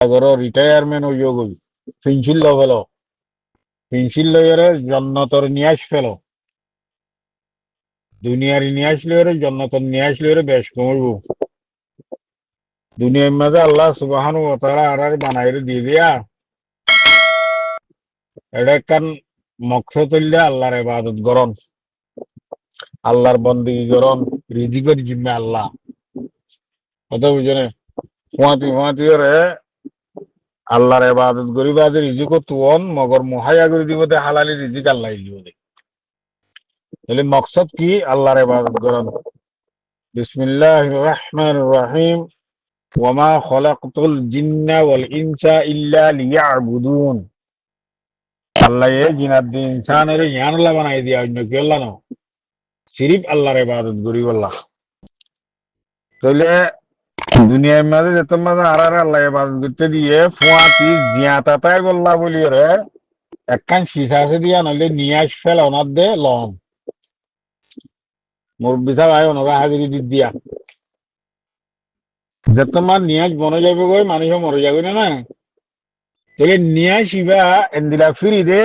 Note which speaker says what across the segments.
Speaker 1: আগর retirement হইয়া গই pencil লবেল pencil লইয়ারে জন্নতর নিয়াস fail দুনিয়ার নিয়াস লইয়ারে জন্নতর নিয়াস লইয়ারে বেশ কমইব দুনিয়ার মাঝে আল্লাহ সুবহানাহু ওয়া তাআলা আর বানাইরে দিয়ে দিয়া এটা কান মকসদ হইলে আল্লাহর ইবাদত করন আল্লাহর বন্দেগী করন রিজিকের জিম্মে আল্লাহ কথা বুঝনে ফুয়াতি ফুয়াতি রে আল্লাহর ইবাদত করিবা যে রিজিক তুন মগর মুহাইয়া করে দিব দে হালালি রিজিক আল্লাহ দিব দে তাহলে মকসদ কি আল্লাহর ইবাদত করন বিসমিল্লাহির রহমানির রহিম ওয়ামা খলাকতুল জিন্না ওয়াল ইনসা ইল্লা লিয়াবুদুন আল্লাহ এ জিনাত দি ইনসানের ইয়ানলা বানাই দিয়া অন্য কেউ আল্লাহ না সিরিফ আল্লাহর ইবাদত করি আল্লাহ তাহলে দুনিয়ার মাঝে যেত মাঝে আর আল্লাহ ইবাদত করতে দিয়ে ফুয়াতি জিয়াতা তাই বললা বলি রে একখান শিশাছে দিয়া নইলে নিয়াস ফেল ওনার দে লন মুরব্বী সাহেব আয় ওনারা হাজিরি দি দিয়া যেত মার নিয়াজ বনে যাবে গই মানুষ মরে যাবে না তাহলে নিয়াস ইবা এন্দিলা ফিরি দে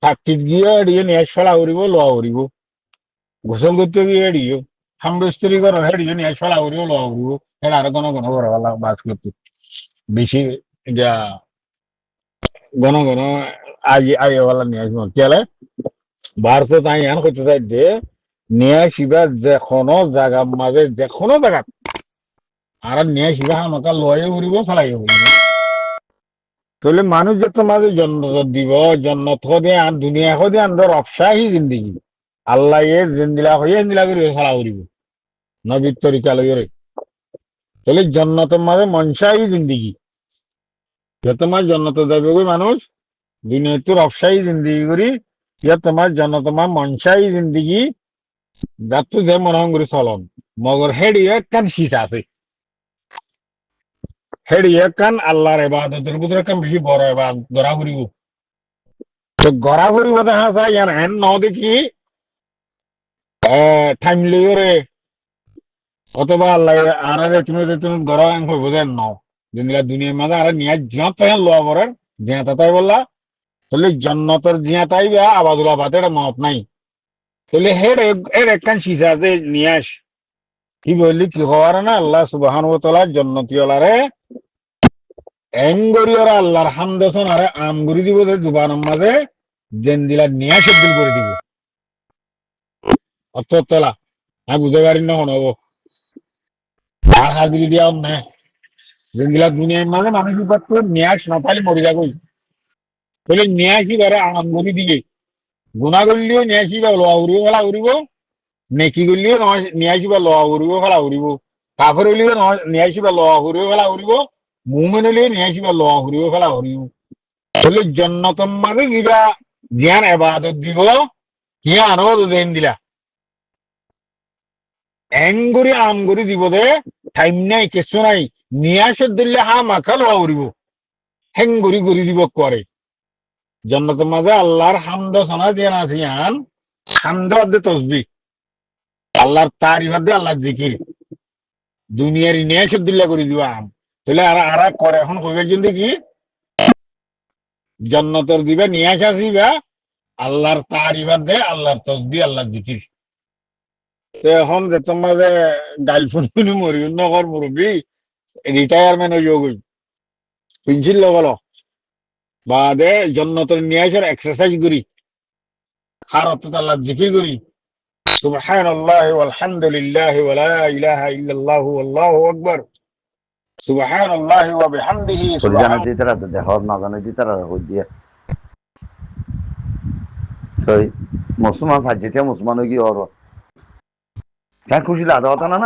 Speaker 1: থাকটিত গিয়ে এড়িয়ে নিয়াস ফেলা উড়িব লোয়া উড়িব গোসল করতে গিয়ে এড়িও হামদস্তিরি করো হেড়িয়ে নিয়াস ফেলা উড়িব লোয়া উড়িব এটা আরো ঘন করে বাস করতে বেশি যা ঘন আজ আইওয়ালা নিয়ে আসবো কেলে বারসে তাই এন করতে চাই যে নিয়ে আসিবা যে কোনো জায়গার মাঝে যে কোনো জায়গা আর নিয়ে আসিবা আমাকে লয়ে উড়িব ফেলাই উড়িব তাহলে মানুষ যত মাঝে জন্নত দিব জন্নত হদে আর দুনিয়া হদে আন্দর অপসাহী জিন্দিগি আল্লাহ এ জিন্দিলা হয়ে জিন্দিলা করে ফেলা উড়িব নবীর তরিকা লইরে তাহলে জন্নতের মাঝে মনসাহী জিন্দিগি যত মাস জন্নত যাবে ওই মানুষ দুনিয়াতে অপসাহী জিন্দিগি করি ইয়া তোমার জন্য তোমার মনসাই জিন্দিগি যাত্রু যে মনে করি চলন মগর হেডিয়ে কান শীত আছে হেডিয়ে কান আল্লাহর ইবাদতের ভিতরে কান বেশি বড় ইবাদত গড়া করিব তো গড়া করিব দেখা যায় ইয়ার হেন ন দেখি টাইম লইরে অথবা আল্লাহ আর তুমি গড়া অঙ্ক বোঝেন ন দুনিয়ার মাঝে আর নিয়ে জিয়াত তাই লোয়া বরেন জিয়াত তাই বললা তাহলে জন্নতর জিয়া তাই বা আবাদুল আবাদ এটা মত নাই তাহলে হের এর একখান সিসা যে নিয়ে আস কি বললি কি হওয়ার না আল্লাহ সুবহান ওয়া তাআলা জন্নতিওয়ালারে এঙ্গরিয়রা আল্লাহর হামদসন আরে আমগুরি দিব যে জুবানের মাঝে জেন্দিলা নিয়ে শব্দ করে দিব অততলা আমি বুঝতে পারি না হনব আর হাজিরি দিয়া না জেন্দিলা দুনিয়ার মাঝে মানুষ পাত্র নিয়াস না তাহলে মরে যাবই তাহলে নিয়াসি বারে আমগুরি দিয়ে গুণা করলেও নিয়াসি বা লোয়া উড়িব ফেলা উড়িব নেকি করলেও নিয়ে আসিবা লওয়া উড়িব ফেলা উড়িব কাফের হইলেও নিয়ে আসিবা লওয়া উড়িব ফেলা উড়িব মুমিন হইলেও নিয়ে আসিবা লওয়া উড়িব ফেলা উড়িব বলে জন্নতম মাঝে দিবা জ্ঞান এবাদত দিব হিয়া আনো দেন দিলা এঙ্গুরি আমগুরি দিব দে টাইম নাই কিছু নাই নিয়ে আসে দিলে হা মাখা লওয়া উড়িব হেঙ্গুরি গুরি দিব করে জন্নতম মাঝে আল্লাহর হামদ সোনা দিয়ে না থিয়ান হামদ দে তসবি আল্লাহর তারিফ দে আল্লাহর জিকির দুনিয়ার নিয়ে সবদুল্লাহ করে দিবা তাহলে আর করে এখন কইবে যদি কি জন্নতর দিবা নিয়ে আসিবা আল্লাহর তারিফাত দে আল্লাহর তসবিহ আল্লাহর জিকির তো এখন যে তোমার যে গার্লফ্রেন্ড কোনো মরিও নগর মুরব্বী রিটায়ারমেন্ট হইয়া গই পেন্সিল লগাল বাদে জন্নতর নিয়ে আসার এক্সারসাইজ করি হার অর্থাৎ আল্লাহর জিকির করি সুবহানাল্লাহি ওয়ালহামদুলিল্লাহি ওয়া লা ইলাহা ইল্লাল্লাহু আল্লাহু আকবার সুবহানাল্লাহি ওয়া বিহামদিহি
Speaker 2: জানা দিতারা দেহর না জানা দিতারা হই দিয়া সই মুসলমান ফাজিতে মুসলমান কি ওর তা খুশি লাগা হতো না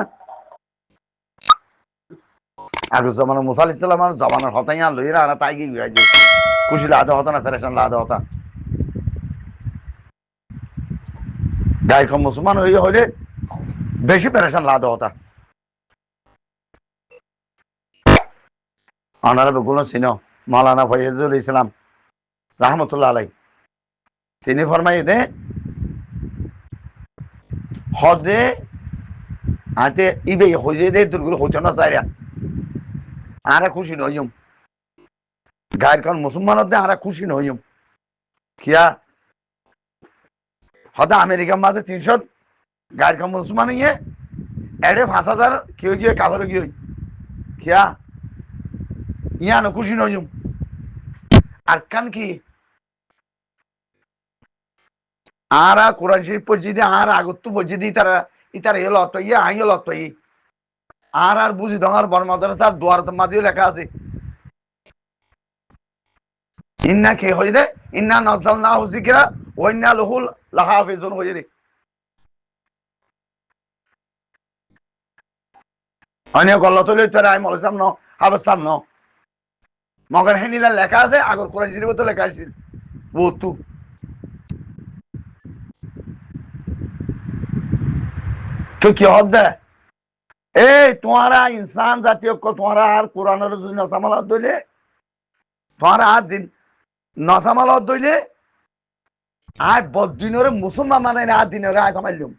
Speaker 2: আগে জমানা মুসা আলাইহিস সালামের জমানার হতাইয়া লইরা আর তাই কি হইছে খুশি লাগা হতো না পেরেশান লাগা হতো গায়ক মুসলমান হইলে বেশি পেরেশান লাগা হতো আনারা বেগুলো চিনো মাওলানা ফয়জুল ইসলাম রাহমাতুল্লাহ আলাইহি তিনি ফরমাই দে হজে আতে ইবে হজে দে দুর্গুলো হচ্ছে না চাইরা আরে খুশি নইম গায়ের কারণ মুসলমান হতে আরে খুশি নইম কিয়া হয়তো আমেরিকার মাঝে 300 গায়ের কারণ মুসলমান ইয়ে এডে 5,000 কেউ গিয়ে কাভারে গিয়ে কিয়া ইয়া না খুশি নইম আর কান কি আর কোরআন শরীফ পড়ছি আর আগত পড়ছি তারা ইতার এলো অত ইয়ে আই এলো অত ই আর বুঝি দঙার বর্মাদের তার দুয়ার মাঝে লেখা আছে ইন্না কে হয়ে রে ইন্না নাযালনা যিকরা ওয়া ইন্না লাহু লাহাফিজুন হয়ে রে অন্য গল্লা তো লইতে রাই মলসাম ন হাবসাম ন মগর হেনিলা লেখা আছে আগর কোরআন শরীফে তো লেখা আছে বতু তো কি হবে এই তোমারা ইনসান জাতীয় তোমারা আর কোরআনের যদি নসামালত দইলে তোমারা আর দিন নসামালত দইলে আর বদিনরে মুসলমান মানে আর দিনরে আয় সামাইলুম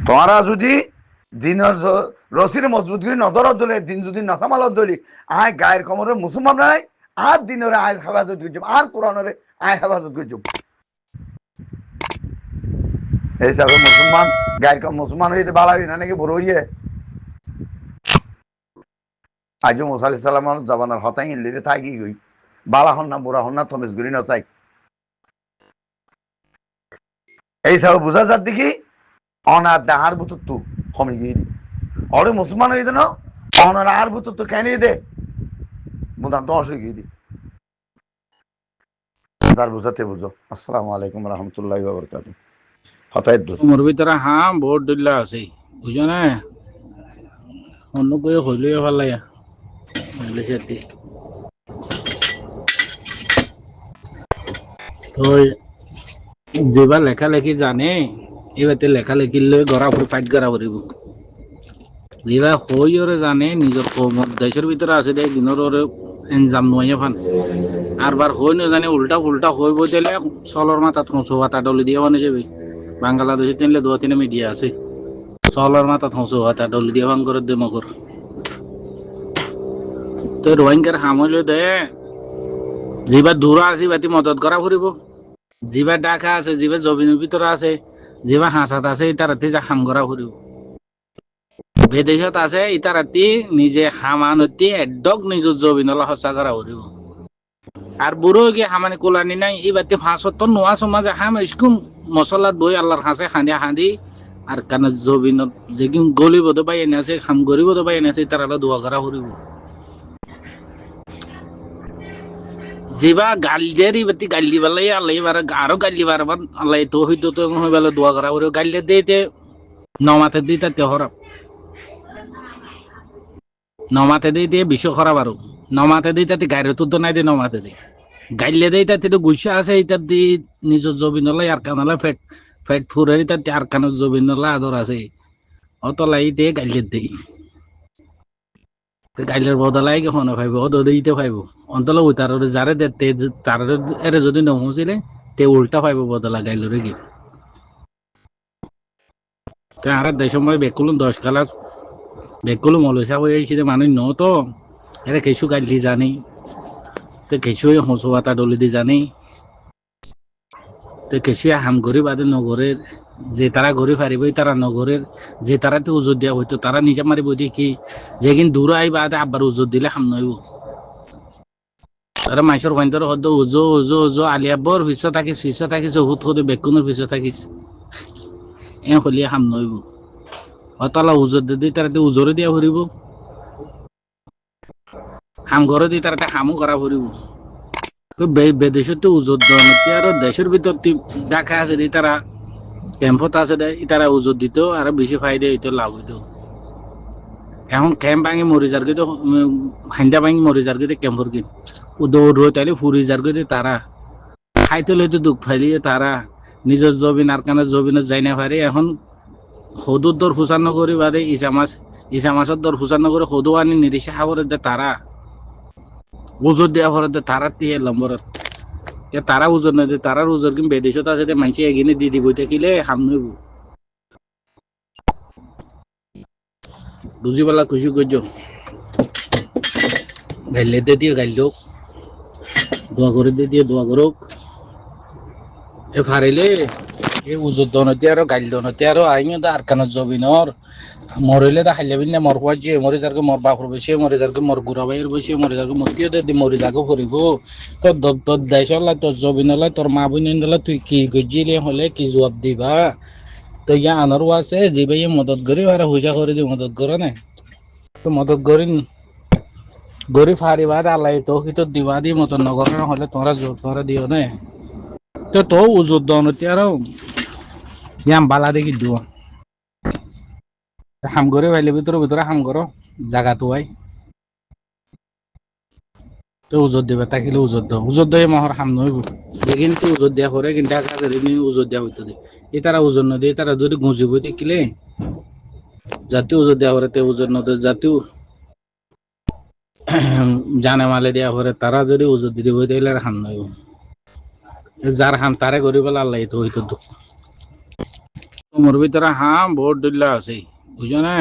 Speaker 2: তোমারা যদি দিনের রসির মজবুত করে নজরত দলে দিন যদি নসামালত দলি আয় গায়ের কমরে মুসলমান নাই আর দিনরে আয় হেফাজত করছুম আর কোরআনরে আয় হেফাজত করছুম এই হিসাবে মুসলমান গায়ের কম মুসলমান হইতে বালা হই না নাকি বড় হইয়ে আজ মুসা আলাইহিস সালামের জবানের হতাই লিরে থাকি গই বালা হন না বুড়া হন না থমেস গুরি না চাই এই সব বুঝা যাত দেখি অনার দাহার বুতুত তু কমে গিয়ে দি অরে মুসলমান হইতে না অনার আর বুতুত তু কেন দে মুদান তো অসুখ গিয়ে দি তার বুঝাতে বুঝো আসসালামু আলাইকুম রহমতুল্লাহি ওয়া বারাকাতুহু হতাই দু
Speaker 3: মোর ভিতরে বহুত দিল্লা আছে বুঝো না অন্য কেউ হইলেও ভাল লাগে সাথে তো যেবার লেখালেখি জানে এবারে লেখালেখির লই গড়া ফুরি ফাইট করা ফুরিব যেবা হই ওরে জানে নিজের দেশের ভিতরে আছে দে দিনের ওরে এনজাম নয় ফান আর বার হই না জানে উল্টা ফুল্টা হইব দিলে চলর মাথা থোঁচো হাতা ডলি দিয়ে বানিয়ে যাবে বাংলাদেশে তিনলে 2-3 মিডিয়া আছে চলর মাথা থোঁচো হাতা ডলি দিয়ে ভাঙ করে দে মগর তো রোহিঙ্গার হামলে দে যেবা দূর আছে বাতি মদত করা ফুরিব যেবা ডাকা আছে যেবা জমিনের ভিতরে আছে যেবা হাসাত আছে ইতারাতে যা হাম করা ফুরিব বিদেশত আছে ইতারাতি নিজে হামানতি একদক নিজের জমিনলা হসা করা ফুরিব আর বুড়ো গিয়ে হামানি কোলানি নাই এবারে 5 নোয়া সমাজে হাম ইস্কুম মশলাত বই আল্লাহর কাছে খান্দি খান্দি আর কানে জবিনত যেকিম গলিব তো পাই এনে আছে খাম গরিব তো পাই এনে আছে তারা দোয়া করা ফুরিব যেবা গাল দেরি বাতি গাল দিবালাই আল্লাহ এবার আরো গাল দিবার আল্লাহ তো হইতো তো হইবালে দোয়া করা ফুরিব গাল দিতে নমাতে দিতে তেহরাব নমাতে দিতে বিশ্ব খারাপ আরো নমাতে দিতে গাড়ি তো নাই দে নমাতে দি গাইলে দেই তাতে তো গুইসা আছে ইতার দি নিজের জবিনলাই আর কানালা ফেট ফেট ফুরারি তাতে আর কানের জবিনলা আদর আছে অতলাই দে গাইলে দেই গাইলের বদলাই কখন পাইব অদ দিতে পাইব অন্তল উতার যারে দে তার এর যদি নমছিলে তে উল্টা পাইব বদলা গাইলরে কি তে আর দেশ সময় বেকুলুম 10 কালা বেকুলুম মলসা হয়ে আইছে মানুষ ন তো এরা কিছু গাইলি জানি তো কিছুই হসুয়াতা ডলি দি জানি তো কিছু হাম গরিব আদে নগরের যে তারা ঘুরে পারিব তারা নগরের যে তারা তো উজুর দেওয়া হইতো তারা নিজে মারিব দেখি যেদিন দূর আইবা আদে আবার উজুর দিলে হাম নইব তারা মাইসর ভাইন্তর হদ উজো উজো উজো আলিয়াবর ফিসা থাকি জহুত হদে বেকুনের ফিসা থাকিস এ হলিয়া হাম নইব অতলা উজুর দি তারা উজরে দিয়া ফুরিব হাম ঘরে দি তারা হামও করা ফুরিব বিদেশত উজুর দনতি আর দেশের ভিতর দেখা আছে দি তারা ক্যাম্পত আছে দে তারা উজুর দিত আর বেশি ফায়দা হইতো লাভ হইতো এখন ক্যাম্প ভাঙি মরি যার কিন্তু হাইন্দা ভাঙি মরি যার কিন্তু ক্যাম্পর কিন দৌড় রয়ে তাইলে ফুরি যার কিন্তু তারা খাইতে লইতে দুঃখ ফাইলিয়ে তারা নিজের জবিন আর কানের জবিনত যাই না পারে এখন সদুর দর ফুচান নকরি বাদে ইসা মাছের দর ফুচান নকরি সদু আনি নিরিশে খাবরে দে তারা উজুর দেওয়া ফলে তারা দিয়ে লম্বরত তারা উজুর না তারার উজুর কিন্তু বিদেশত আছে মানুষ এগিয়ে দিয়ে দিব থাকিলে হাম নইব বুঝি পেলা খুশি করছো গাইলে দিয়ে গাইলোক দোয়া করে দিয়ে দোয়া করুক এ ফারিলে এই উজুর দনতি আর গাইল দনতি আর আইন আর কানত জবিনর মরিলে তা খাইলে বিনে মর পাইছে মরি যারকে মর বাপর বসে মরি যারকে মর গুড়া বাইর বসে মরি যারকে মতিও দে মরি যাকে ফুরিব তোর দেশ হলা তোর জবিন হলা তোর মা বোন হলা তুই কি গজিলে হলে কি জবাব দিবা তো ইয়া আনারও আছে যে ভাই মদত করি আর হুজা করে দি মদত করে না তো মদত করি গরিব হারিবা আল্লাহ তো কিন্তু দিবা দি মতন নগর হলে তোরা দিও না তো উজুর দনতি আর ইয়াম বালা দেখি দিও হাম করে ভাইলে ভিতরে হাম করো জাগা তো ভাই তো উজত দিবা তাকিলে উজত দিয়ে মহর হাম নইব দেখিন তো উজত দিয়া করে কিন্তু কাজের উজত দিয়া হইতো দে এ তারা ওজন নদী তারা যদি গুঁজিব দেখিলে জাতি উজত দেওয়া করে তে ওজন নদী জাতিও জানে মালে দেওয়া করে তারা যদি উজত দিতে বই তাইলে আর হাম নইব যার হাম তারে করি বলে আল্লাহ তো হইতো তোমার ভিতরে হাম বহুত দিল্লা আছে বুঝো না